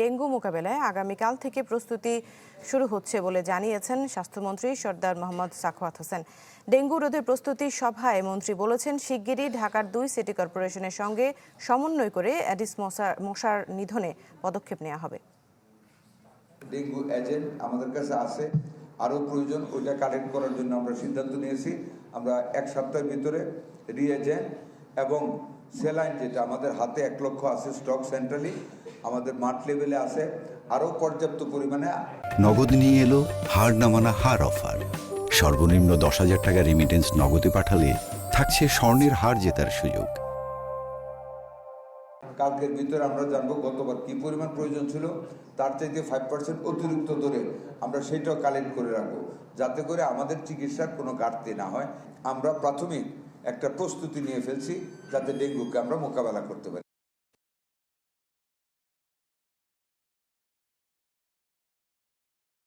Dengue মোকাবেলায় আগামীকাল থেকে প্রস্তুতি শুরু হচ্ছে বলে জানিয়েছেন স্বাস্থ্যমন্ত্রী সরদার মোহাম্মদ সাখাওয়াত হোসেন। ডেঙ্গু রোধের প্রস্তুতি সভায় মন্ত্রী বলেছেন, শিগগিরই ঢাকার 2 সিটি কর্পোরেশনের সঙ্গে সমন্বয় করে অ্যাডিস মশার নিধনে পদক্ষেপ নেওয়া হবে। ডেঙ্গু এজেন্ট আমাদের কাছে আছে, আরও প্রয়োজন, ওইটা কালেক্ট করার জন্য আমরা সিদ্ধান্ত নিয়েছি। আমরা 1 সপ্তাহের ভিতরে রিএজেন্ট এবং স্যালাইন, যেটা আমাদের হাতে 1 লক্ষ আছে স্টক সেন্ট্রালি, আমাদের মাঠ লেভেলে আছে, আরও পর্যাপ্ত পরিমাণে। নগদ নিয়ে এলো হার না মানা হার অফার। সর্বনিম্ন 10,000 টাকা রেমিটেন্স নগদে পাঠালে থাকছে স্বর্ণের হার জেতার সুযোগ। কালকের ভিতরে আমরা জানবো গতবার কি পরিমাণ প্রয়োজন ছিল, তার চাইতে 5% অতিরিক্ত ধরে আমরা সেটাও কালেক্ট করে রাখবো, যাতে করে আমাদের চিকিৎসার কোনো ঘাটতি না হয়। আমরা প্রাথমিক একটা প্রস্তুতি নিয়ে ফেলছি যাতে ডেঙ্গুকে আমরা মোকাবেলা করতে পারি।